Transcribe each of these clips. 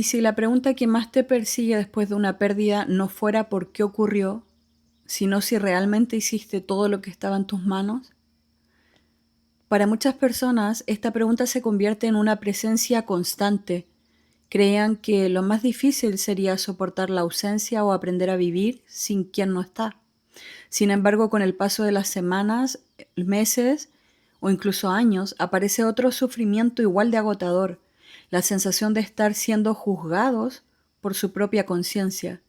Y si la pregunta que más te persigue después de una pérdida no fuera por qué ocurrió, sino si realmente hiciste todo lo que estaba en tus manos, para muchas personas esta pregunta se convierte en una presencia constante. Creían que lo más difícil sería soportar la ausencia o aprender a vivir sin quien no está. Sin embargo, con el paso de las semanas, meses o incluso años, aparece otro sufrimiento igual de agotador, la sensación de estar siendo juzgados por su propia conciencia,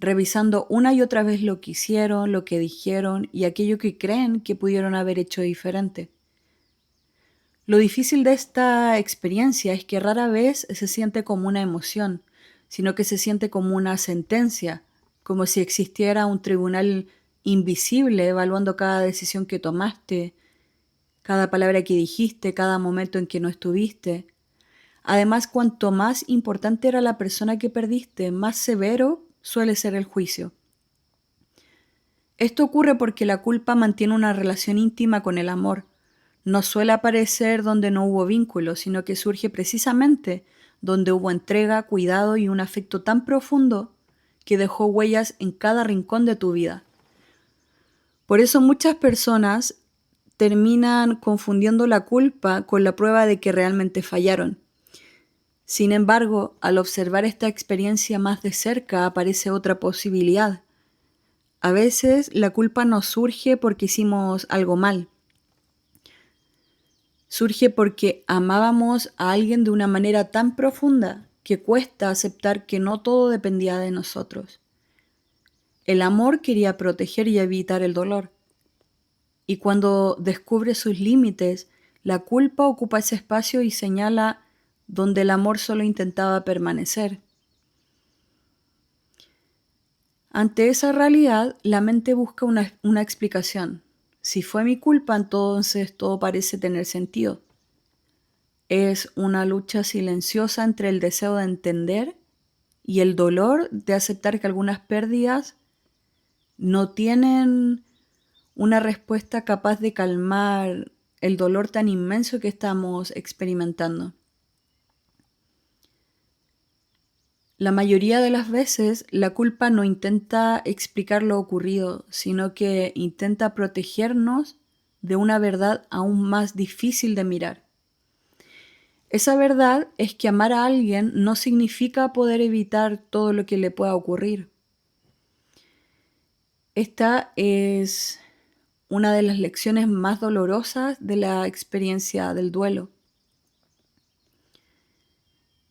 revisando una y otra vez lo que hicieron, lo que dijeron y aquello que creen que pudieron haber hecho diferente. Lo difícil de esta experiencia es que rara vez se siente como una emoción, sino que se siente como una sentencia, como si existiera un tribunal invisible evaluando cada decisión que tomaste, cada palabra que dijiste, cada momento en que no estuviste. Además, cuanto más importante era la persona que perdiste, más severo suele ser el juicio. Esto ocurre porque la culpa mantiene una relación íntima con el amor. No suele aparecer donde no hubo vínculo, sino que surge precisamente donde hubo entrega, cuidado y un afecto tan profundo que dejó huellas en cada rincón de tu vida. Por eso muchas personas terminan confundiendo la culpa con la prueba de que realmente fallaron. Sin embargo, al observar esta experiencia más de cerca aparece otra posibilidad. A veces la culpa nos surge porque hicimos algo mal. Surge porque amábamos a alguien de una manera tan profunda que cuesta aceptar que no todo dependía de nosotros. El amor quería proteger y evitar el dolor. Y cuando descubre sus límites, la culpa ocupa ese espacio y señala donde el amor solo intentaba permanecer. Ante esa realidad, la mente busca una explicación. Si fue mi culpa, entonces todo parece tener sentido. Es una lucha silenciosa entre el deseo de entender y el dolor de aceptar que algunas pérdidas no tienen una respuesta capaz de calmar el dolor tan inmenso que estamos experimentando. La mayoría de las veces la culpa no intenta explicar lo ocurrido, sino que intenta protegernos de una verdad aún más difícil de mirar. Esa verdad es que amar a alguien no significa poder evitar todo lo que le pueda ocurrir. Esta es una de las lecciones más dolorosas de la experiencia del duelo.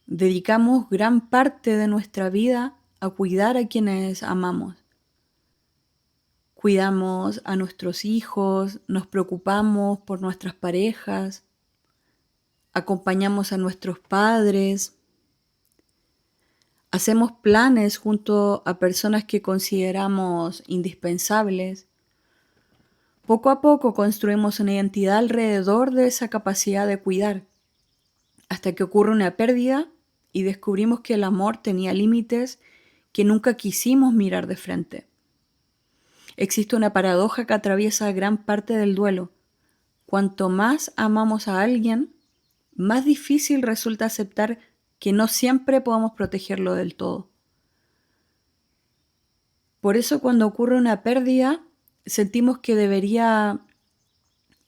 Dedicamos gran parte de nuestra vida a cuidar a quienes amamos. Cuidamos a nuestros hijos, nos preocupamos por nuestras parejas, acompañamos a nuestros padres, hacemos planes junto a personas que consideramos indispensables. Poco a poco construimos una identidad alrededor de esa capacidad de cuidar, hasta que ocurre una pérdida y descubrimos que el amor tenía límites que nunca quisimos mirar de frente. Existe una paradoja que atraviesa gran parte del duelo. Cuanto más amamos a alguien, más difícil resulta aceptar que no siempre podamos protegerlo del todo. Por eso cuando ocurre una pérdida, sentimos que debería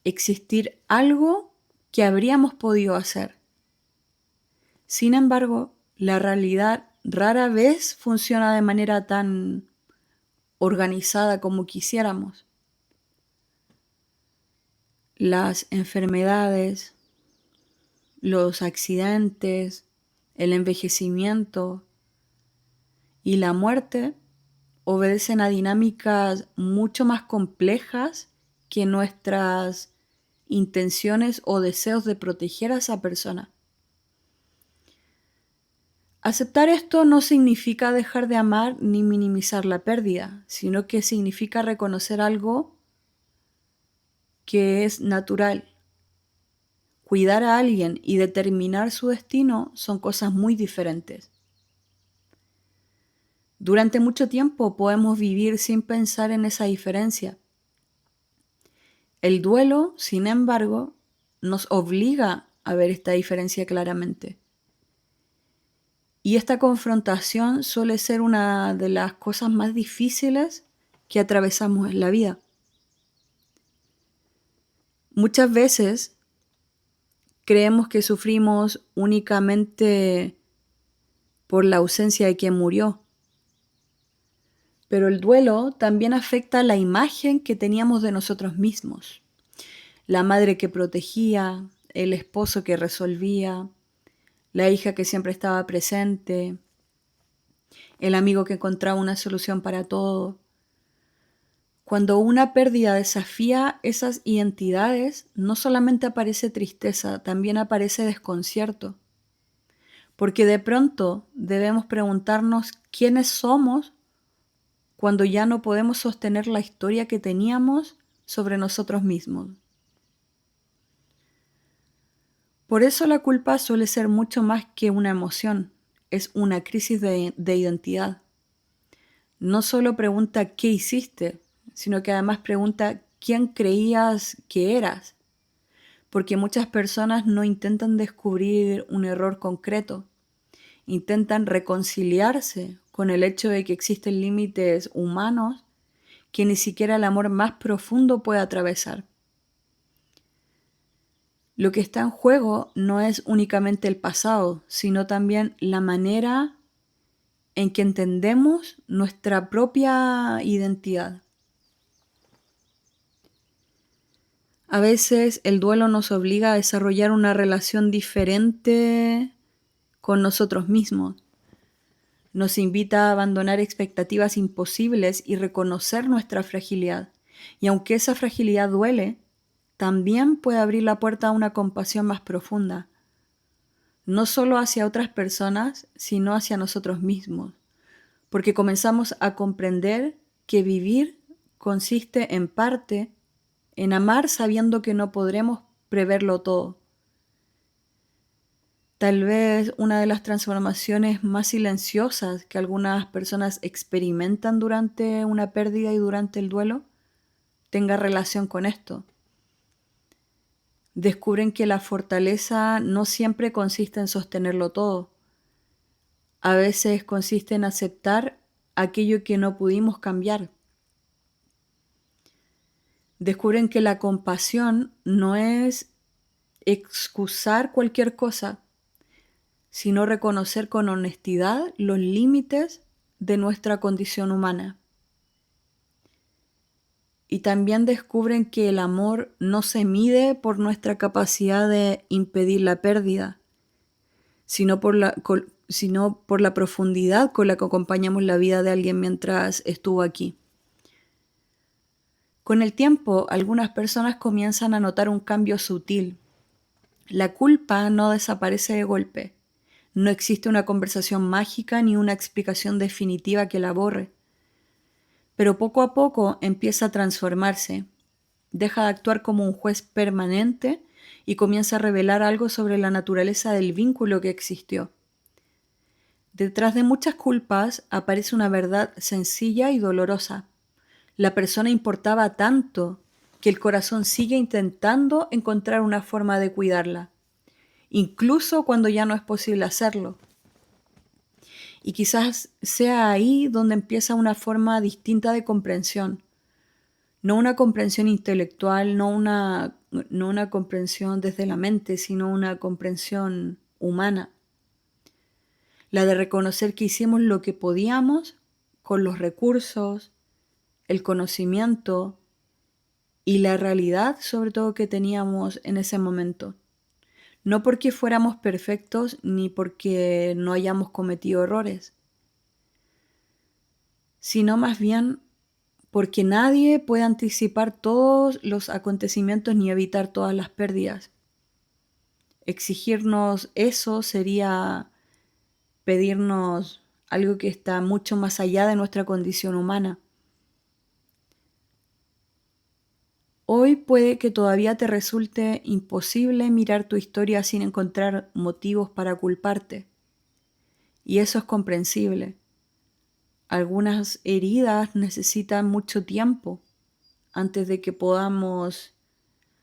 existir algo que habríamos podido hacer. Sin embargo, la realidad rara vez funciona de manera tan organizada como quisiéramos. Las enfermedades, los accidentes, el envejecimiento y la muerte obedecen a dinámicas mucho más complejas que nuestras intenciones o deseos de proteger a esa persona. Aceptar esto no significa dejar de amar ni minimizar la pérdida, sino que significa reconocer algo que es natural. Cuidar a alguien y determinar su destino son cosas muy diferentes. Durante mucho tiempo podemos vivir sin pensar en esa diferencia. El duelo, sin embargo, nos obliga a ver esta diferencia claramente. Y esta confrontación suele ser una de las cosas más difíciles que atravesamos en la vida. Muchas veces creemos que sufrimos únicamente por la ausencia de quien murió, pero el duelo también afecta la imagen que teníamos de nosotros mismos. La madre que protegía, el esposo que resolvía, la hija que siempre estaba presente, el amigo que encontraba una solución para todo. Cuando una pérdida desafía esas identidades, no solamente aparece tristeza, también aparece desconcierto. Porque de pronto debemos preguntarnos quiénes somos cuando ya no podemos sostener la historia que teníamos sobre nosotros mismos. Por eso la culpa suele ser mucho más que una emoción, es una crisis de identidad. No solo pregunta qué hiciste, sino que además pregunta quién creías que eras, porque muchas personas no intentan descubrir un error concreto, intentan reconciliarse con el hecho de que existen límites humanos que ni siquiera el amor más profundo puede atravesar. Lo que está en juego no es únicamente el pasado, sino también la manera en que entendemos nuestra propia identidad. A veces el duelo nos obliga a desarrollar una relación diferente con nosotros mismos. Nos invita a abandonar expectativas imposibles y reconocer nuestra fragilidad. Y aunque esa fragilidad duele, también puede abrir la puerta a una compasión más profunda, no solo hacia otras personas, sino hacia nosotros mismos, porque comenzamos a comprender que vivir consiste en parte en amar sabiendo que no podremos preverlo todo. Tal vez una de las transformaciones más silenciosas que algunas personas experimentan durante una pérdida y durante el duelo tenga relación con esto. Descubren que la fortaleza no siempre consiste en sostenerlo todo. A veces consiste en aceptar aquello que no pudimos cambiar. Descubren que la compasión no es excusar cualquier cosa, sino reconocer con honestidad los límites de nuestra condición humana. Y también descubren que el amor no se mide por nuestra capacidad de impedir la pérdida, sino por la profundidad con la que acompañamos la vida de alguien mientras estuvo aquí. Con el tiempo, algunas personas comienzan a notar un cambio sutil. La culpa no desaparece de golpe. No existe una conversación mágica ni una explicación definitiva que la borre. Pero poco a poco empieza a transformarse. Deja de actuar como un juez permanente y comienza a revelar algo sobre la naturaleza del vínculo que existió. Detrás de muchas culpas aparece una verdad sencilla y dolorosa. La persona importaba tanto que el corazón sigue intentando encontrar una forma de cuidarla, incluso cuando ya no es posible hacerlo. Y quizás sea ahí donde empieza una forma distinta de comprensión. No una comprensión intelectual, no una comprensión desde la mente, sino una comprensión humana. La de reconocer que hicimos lo que podíamos con los recursos, el conocimiento y la realidad sobre todo que teníamos en ese momento. No porque fuéramos perfectos ni porque no hayamos cometido errores, sino más bien porque nadie puede anticipar todos los acontecimientos ni evitar todas las pérdidas. Exigirnos eso sería pedirnos algo que está mucho más allá de nuestra condición humana. Hoy puede que todavía te resulte imposible mirar tu historia sin encontrar motivos para culparte. Y eso es comprensible. Algunas heridas necesitan mucho tiempo antes de que podamos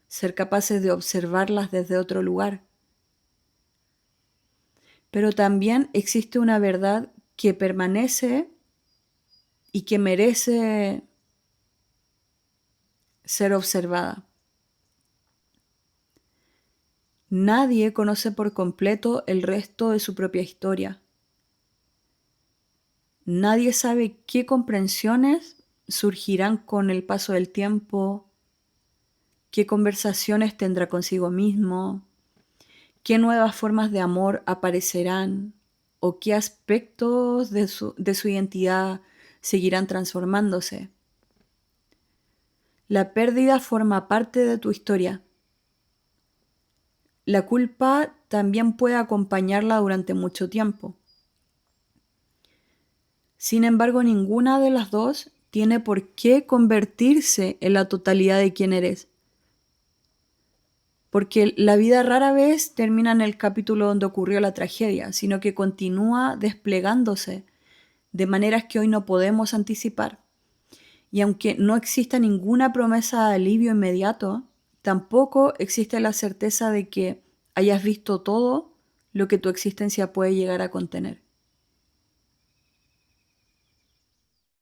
ser capaces de observarlas desde otro lugar. Pero también existe una verdad que permanece y que merece ser observada. Nadie conoce por completo el resto de su propia historia. Nadie sabe qué comprensiones surgirán con el paso del tiempo, qué conversaciones tendrá consigo mismo, qué nuevas formas de amor aparecerán o qué aspectos de su identidad seguirán transformándose. La pérdida forma parte de tu historia. La culpa también puede acompañarla durante mucho tiempo. Sin embargo, ninguna de las dos tiene por qué convertirse en la totalidad de quién eres. Porque la vida rara vez termina en el capítulo donde ocurrió la tragedia, sino que continúa desplegándose de maneras que hoy no podemos anticipar. Y aunque no exista ninguna promesa de alivio inmediato, tampoco existe la certeza de que hayas visto todo lo que tu existencia puede llegar a contener.